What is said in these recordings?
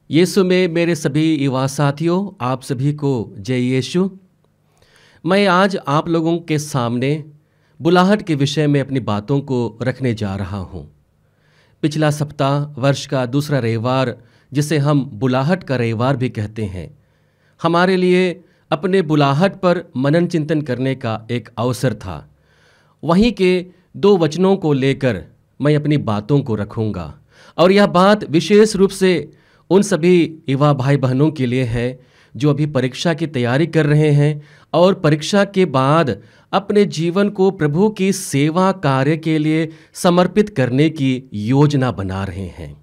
यीशु में मेरे सभी युवा साथियों, आप सभी को जय यीशु। मैं आज आप लोगों के सामने बुलाहट के विषय में अपनी बातों को रखने जा रहा हूँ। पिछला सप्ताह वर्ष का दूसरा रविवार, जिसे हम बुलाहट का रविवार भी कहते हैं, हमारे लिए अपने बुलाहट पर मनन चिंतन करने का एक अवसर था। वहीं के दो वचनों को लेकर मैं अपनी बातों को रखूँगा और यह बात विशेष रूप से उन सभी युवा भाई बहनों के लिए है जो अभी परीक्षा की तैयारी कर रहे हैं और परीक्षा के बाद अपने जीवन को प्रभु की सेवा कार्य के लिए समर्पित करने की योजना बना रहे हैं।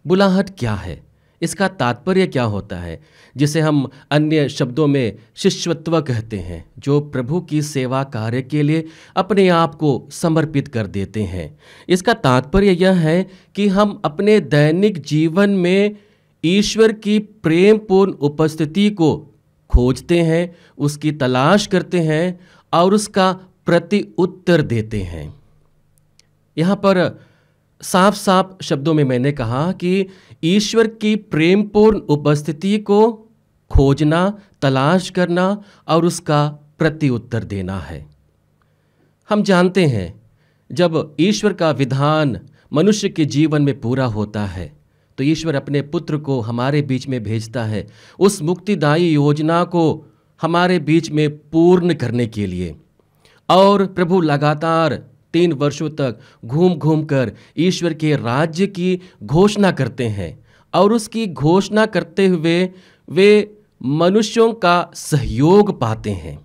बुलाहट क्या है? इसका तात्पर्य क्या होता है, जिसे हम अन्य शब्दों में शिष्यत्व कहते हैं, जो प्रभु की सेवा कार्य के लिए अपने आप को समर्पित कर देते हैं। इसका तात्पर्य यह है कि हम अपने दैनिक जीवन में ईश्वर की प्रेमपूर्ण उपस्थिति को खोजते हैं, उसकी तलाश करते हैं और उसका प्रति उत्तर देते हैं। यहाँ पर साफ साफ शब्दों में मैंने कहा कि ईश्वर की प्रेमपूर्ण उपस्थिति को खोजना, तलाश करना और उसका प्रति उत्तर देना है। हम जानते हैं, जब ईश्वर का विधान मनुष्य के जीवन में पूरा होता है तो ईश्वर अपने पुत्र को हमारे बीच में भेजता है, उस मुक्तिदायी योजना को हमारे बीच में पूर्ण करने के लिए। और प्रभु लगातार 3 वर्षों तक घूम घूम कर ईश्वर के राज्य की घोषणा करते हैं और उसकी घोषणा करते हुए वे मनुष्यों का सहयोग पाते हैं।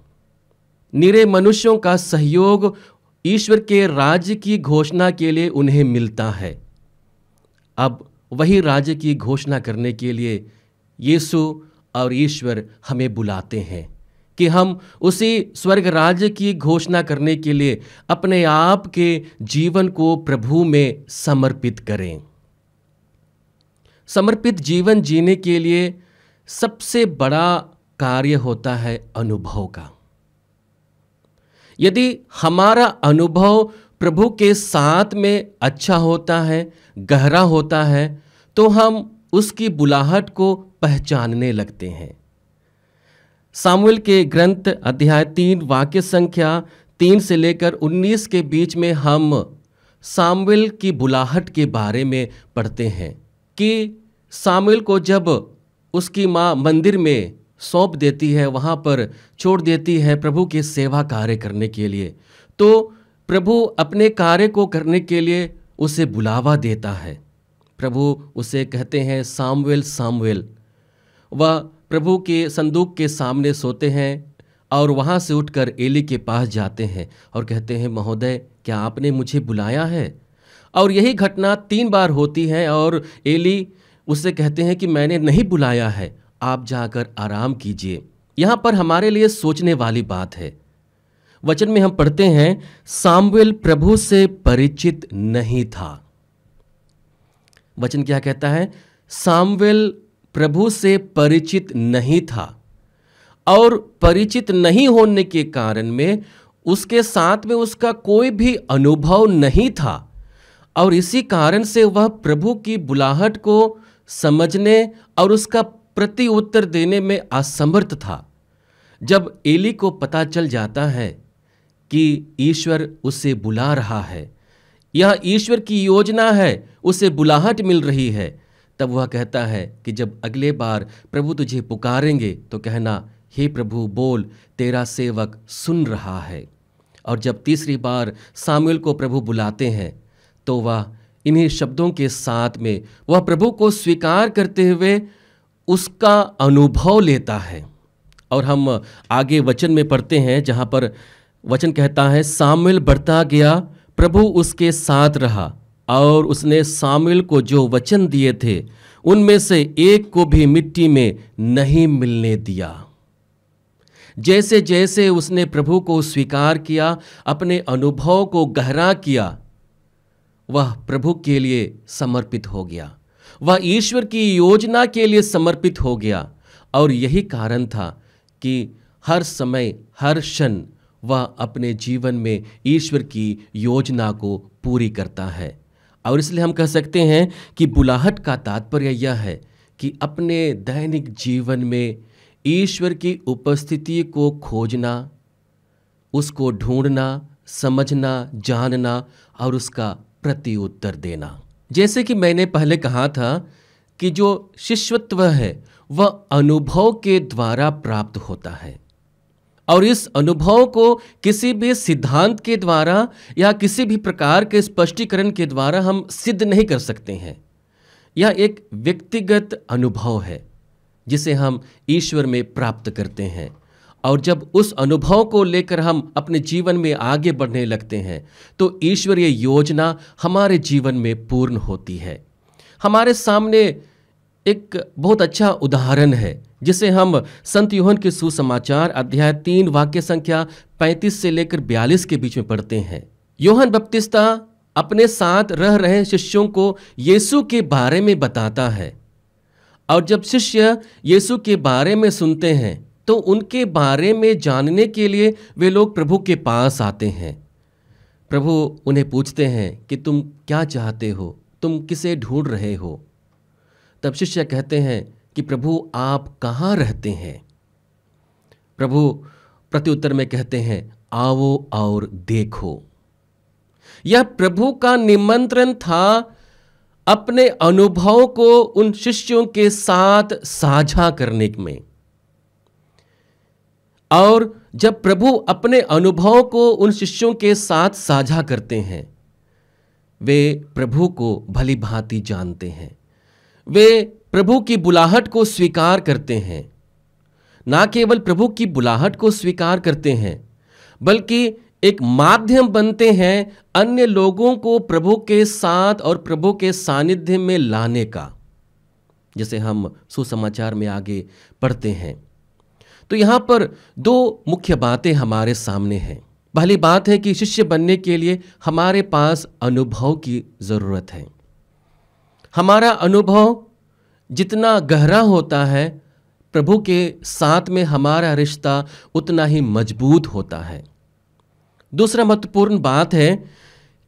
निरे मनुष्यों का सहयोग ईश्वर के राज्य की घोषणा के लिए उन्हें मिलता है। अब वही राज्य की घोषणा करने के लिए यीशु और ईश्वर हमें बुलाते हैं कि हम उसी स्वर्ग राज्य की घोषणा करने के लिए अपने आप के जीवन को प्रभु में समर्पित करें। समर्पित जीवन जीने के लिए सबसे बड़ा कार्य होता है अनुभव का। यदि हमारा अनुभव प्रभु के साथ में अच्छा होता है, गहरा होता है, तो हम उसकी बुलाहट को पहचानने लगते हैं। सामुएल के ग्रंथ अध्याय 3 वाक्य संख्या 3 से लेकर 19 के बीच में हम सामुएल की बुलाहट के बारे में पढ़ते हैं कि सामुएल को जब उसकी माँ मंदिर में सौंप देती है, वहाँ पर छोड़ देती है प्रभु के सेवा कार्य करने के लिए, तो प्रभु अपने कार्य को करने के लिए उसे बुलावा देता है। प्रभु उसे कहते हैं सामुएल सामुएल। वह प्रभु के संदूक के सामने सोते हैं और वहाँ से उठकर एली के पास जाते हैं और कहते हैं, महोदय, क्या आपने मुझे बुलाया है? और यही घटना 3 बार होती है और एली उससे कहते हैं कि मैंने नहीं बुलाया है, आप जाकर आराम कीजिए। यहाँ पर हमारे लिए सोचने वाली बात है। वचन में हम पढ़ते हैं, सामुएल प्रभु से परिचित नहीं था। वचन क्या कहता है? सामुएल प्रभु से परिचित नहीं था और परिचित नहीं होने के कारण में उसके साथ में उसका कोई भी अनुभव नहीं था और इसी कारण से वह प्रभु की बुलाहट को समझने और उसका प्रति उत्तर देने में असमर्थ था। जब एली को पता चल जाता है कि ईश्वर उसे बुला रहा है, यह ईश्वर की योजना है, उसे बुलाहट मिल रही है, तब वह कहता है कि जब अगले बार प्रभु तुझे पुकारेंगे तो कहना, हे प्रभु बोल, तेरा सेवक सुन रहा है। और जब तीसरी बार सामुएल को प्रभु बुलाते हैं तो वह इन्हीं शब्दों के साथ में वह प्रभु को स्वीकार करते हुए उसका अनुभव लेता है। और हम आगे वचन में पढ़ते हैं, जहाँ पर वचन कहता है, सामुएल बढ़ता गया, प्रभु उसके साथ रहा और उसने सामुएल को जो वचन दिए थे उनमें से एक को भी मिट्टी में नहीं मिलने दिया। जैसे जैसे उसने प्रभु को स्वीकार किया, अपने अनुभव को गहरा किया, वह प्रभु के लिए समर्पित हो गया, वह ईश्वर की योजना के लिए समर्पित हो गया। और यही कारण था कि हर समय, हर क्षण वह अपने जीवन में ईश्वर की योजना को पूरी करता है। और इसलिए हम कह सकते हैं कि बुलाहट का तात्पर्य यह है कि अपने दैनिक जीवन में ईश्वर की उपस्थिति को खोजना, उसको ढूंढना, समझना, जानना और उसका प्रति उत्तर देना। जैसे कि मैंने पहले कहा था कि जो शिष्यत्व है वह अनुभव के द्वारा प्राप्त होता है, और इस अनुभव को किसी भी सिद्धांत के द्वारा या किसी भी प्रकार के स्पष्टीकरण के द्वारा हम सिद्ध नहीं कर सकते हैं। यह एक व्यक्तिगत अनुभव है जिसे हम ईश्वर में प्राप्त करते हैं, और जब उस अनुभव को लेकर हम अपने जीवन में आगे बढ़ने लगते हैं तो ईश्वरीय योजना हमारे जीवन में पूर्ण होती है। हमारे सामने एक बहुत अच्छा उदाहरण है जिसे हम संत यूहन्ना के सुसमाचार अध्याय 3 वाक्य संख्या 35 से लेकर 42 के बीच में पढ़ते हैं। यूहन्ना बपतिस्ता अपने साथ रह रहे शिष्यों को यीशु के बारे में बताता है, और जब शिष्य यीशु के बारे में सुनते हैं तो उनके बारे में जानने के लिए वे लोग प्रभु के पास आते हैं। प्रभु उन्हें पूछते हैं कि तुम क्या चाहते हो, तुम किसे ढूंढ रहे हो? तब शिष्य कहते हैं कि प्रभु आप कहाँ रहते हैं? प्रभु प्रत्युत्तर में कहते हैं, आओ और देखो। यह प्रभु का निमंत्रण था अपने अनुभव को उन शिष्यों के साथ साझा करने में। और जब प्रभु अपने अनुभव को उन शिष्यों के साथ साझा करते हैं, वे प्रभु को भली भांति जानते हैं। वे प्रभु की बुलाहट को स्वीकार करते हैं। ना केवल प्रभु की बुलाहट को स्वीकार करते हैं, बल्कि एक माध्यम बनते हैं अन्य लोगों को प्रभु के साथ और प्रभु के सानिध्य में लाने का, जैसे हम सुसमाचार में आगे पढ़ते हैं। तो यहाँ पर दो मुख्य बातें हमारे सामने हैं। पहली बात है कि शिष्य बनने के लिए हमारे पास अनुभव की ज़रूरत है। हमारा अनुभव जितना गहरा होता है, प्रभु के साथ में हमारा रिश्ता उतना ही मजबूत होता है। दूसरा महत्वपूर्ण बात है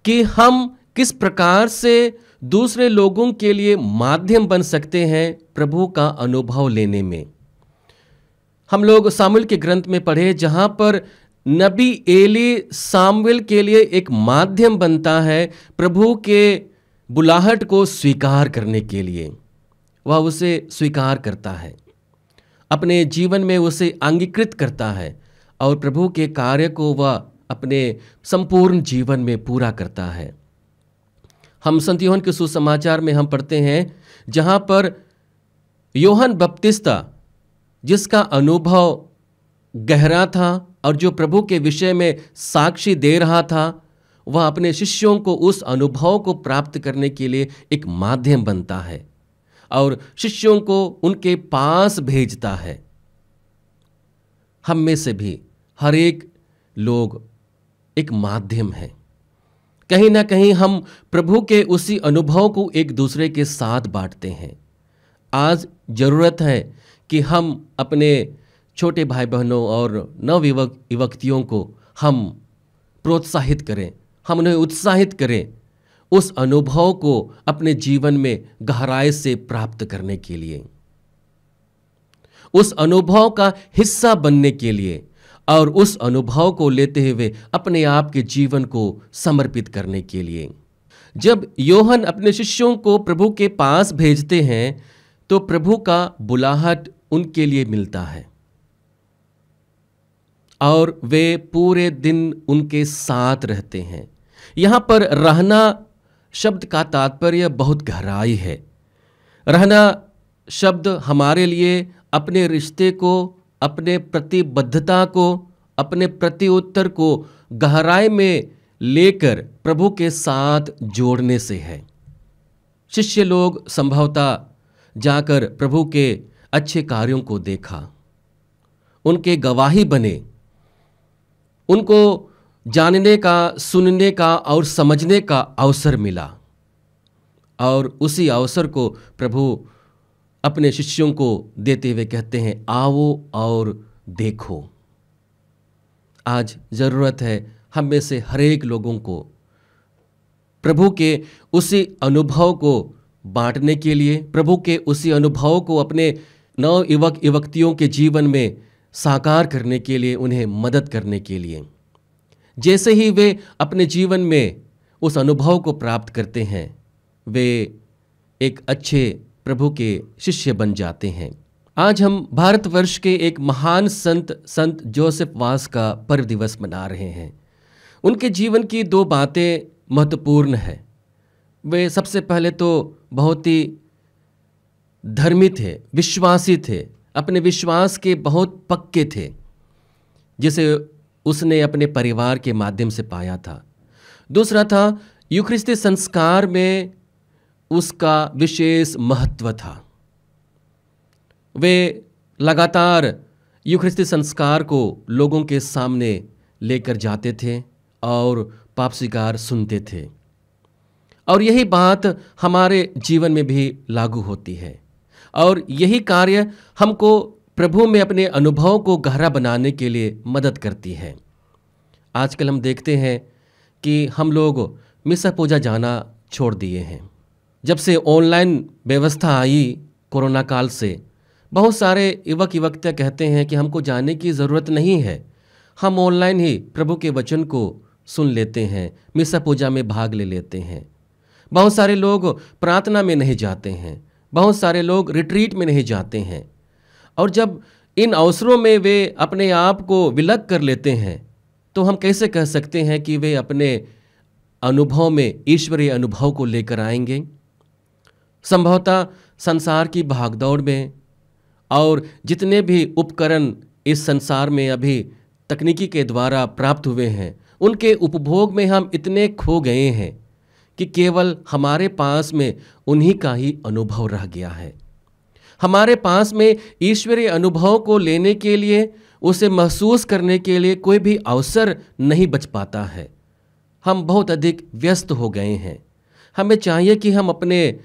कि हम किस प्रकार से दूसरे लोगों के लिए माध्यम बन सकते हैं प्रभु का अनुभव लेने में। हम लोग सामुएल के ग्रंथ में पढ़े, जहां पर नबी एली सामुएल के लिए एक माध्यम बनता है प्रभु के बुलाहट को स्वीकार करने के लिए। वह उसे स्वीकार करता है, अपने जीवन में उसे अंगीकृत करता है, और प्रभु के कार्य को वह अपने संपूर्ण जीवन में पूरा करता है। हम संत यूहन्ना के सुसमाचार में हम पढ़ते हैं, जहां पर यूहन्ना बपतिस्ता, जिसका अनुभव गहरा था और जो प्रभु के विषय में साक्षी दे रहा था, वह अपने शिष्यों को उस अनुभव को प्राप्त करने के लिए एक माध्यम बनता है और शिष्यों को उनके पास भेजता है। हम में से भी हर एक लोग एक माध्यम है। कहीं ना कहीं हम प्रभु के उसी अनुभव को एक दूसरे के साथ बांटते हैं। आज जरूरत है कि हम अपने छोटे भाई बहनों और नवयुवक युवतियों को हम प्रोत्साहित करें, हम उन्हें उत्साहित करें उस अनुभव को अपने जीवन में गहराई से प्राप्त करने के लिए, उस अनुभव का हिस्सा बनने के लिए, और उस अनुभव को लेते हुए अपने आप के जीवन को समर्पित करने के लिए। जब यूहन्ना अपने शिष्यों को प्रभु के पास भेजते हैं तो प्रभु का बुलाहट उनके लिए मिलता है और वे पूरे दिन उनके साथ रहते हैं। यहाँ पर रहना शब्द का तात्पर्य बहुत गहराई है। रहना शब्द हमारे लिए अपने रिश्ते को, अपने प्रतिबद्धता को, अपने प्रति उत्तर को गहराई में लेकर प्रभु के साथ जोड़ने से है। शिष्य लोग संभवतः जाकर प्रभु के अच्छे कार्यों को देखा, उनके गवाही बने, उनको जानने का, सुनने का और समझने का अवसर मिला, और उसी अवसर को प्रभु अपने शिष्यों को देते हुए कहते हैं, आओ और देखो। आज ज़रूरत है हम में से हर एक लोगों को प्रभु के उसी अनुभव को बांटने के लिए, प्रभु के उसी अनुभव को अपने नव युवक युवतियों के जीवन में साकार करने के लिए, उन्हें मदद करने के लिए। जैसे ही वे अपने जीवन में उस अनुभव को प्राप्त करते हैं, वे एक अच्छे प्रभु के शिष्य बन जाते हैं। आज हम भारतवर्ष के एक महान संत जोसेफ वास का पर्व दिवस मना रहे हैं। उनके जीवन की दो बातें महत्वपूर्ण हैं। वे सबसे पहले तो बहुत ही धर्मी थे, विश्वासी थे, अपने विश्वास के बहुत पक्के थे, जिसे उसने अपने परिवार के माध्यम से पाया था। दूसरा था, यूखरिस्ती संस्कार में उसका विशेष महत्व था। वे लगातार यूखरिस्ती संस्कार को लोगों के सामने लेकर जाते थे और पाप स्वीकार सुनते थे। और यही बात हमारे जीवन में भी लागू होती है, और यही कार्य हमको प्रभु में अपने अनुभव को गहरा बनाने के लिए मदद करती है। आजकल हम देखते हैं कि हम लोग मिसा पूजा जाना छोड़ दिए हैं। जब से ऑनलाइन व्यवस्था आई कोरोना काल से, बहुत सारे युवक युवतियाँ कहते हैं कि हमको जाने की ज़रूरत नहीं है, हम ऑनलाइन ही प्रभु के वचन को सुन लेते हैं, मिसा पूजा में भाग ले लेते हैं। बहुत सारे लोग प्रार्थना में नहीं जाते हैं, बहुत सारे लोग रिट्रीट में नहीं जाते हैं। और जब इन अवसरों में वे अपने आप को विलग कर लेते हैं, तो हम कैसे कह सकते हैं कि वे अपने अनुभव में ईश्वरीय अनुभव को लेकर आएंगे? संभवतः संसार की भागदौड़ में और जितने भी उपकरण इस संसार में अभी तकनीकी के द्वारा प्राप्त हुए हैं, उनके उपभोग में हम इतने खो गए हैं कि केवल हमारे पास में उन्हीं का ही अनुभव रह गया है। हमारे पास में ईश्वरीय अनुभव को लेने के लिए, उसे महसूस करने के लिए कोई भी अवसर नहीं बच पाता है। हम बहुत अधिक व्यस्त हो गए हैं। हमें चाहिए कि हम अपने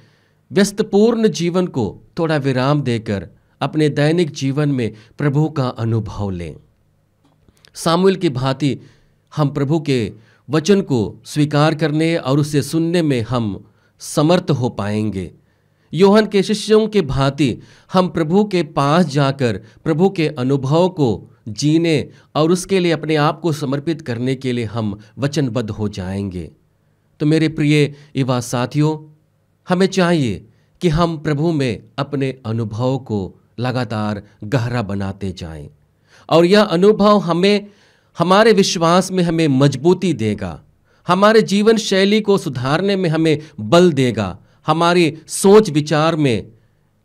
व्यस्तपूर्ण जीवन को थोड़ा विराम देकर अपने दैनिक जीवन में प्रभु का अनुभव लें। सामुएल की भांति हम प्रभु के वचन को स्वीकार करने और उसे सुनने में हम समर्थ हो पाएंगे। यूहन्ना के शिष्यों के भांति हम प्रभु के पास जाकर प्रभु के अनुभव को जीने और उसके लिए अपने आप को समर्पित करने के लिए हम वचनबद्ध हो जाएंगे। तो मेरे प्रिय युवा साथियों, हमें चाहिए कि हम प्रभु में अपने अनुभव को लगातार गहरा बनाते जाएं, और यह अनुभव हमें हमारे विश्वास में हमें मजबूती देगा, हमारे जीवन शैली को सुधारने में हमें बल देगा, हमारी सोच विचार में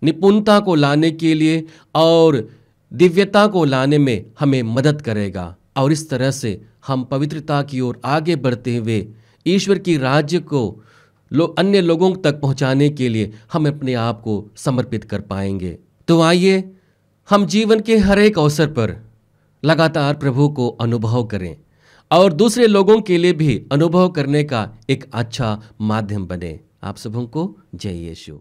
निपुणता को लाने के लिए और दिव्यता को लाने में हमें मदद करेगा। और इस तरह से हम पवित्रता की ओर आगे बढ़ते हुए ईश्वर की राज्य को अन्य लोगों तक पहुंचाने के लिए हम अपने आप को समर्पित कर पाएंगे। तो आइए हम जीवन के हर एक अवसर पर लगातार प्रभु को अनुभव करें और दूसरे लोगों के लिए भी अनुभव करने का एक अच्छा माध्यम बने। आप सबों को जय यीशु।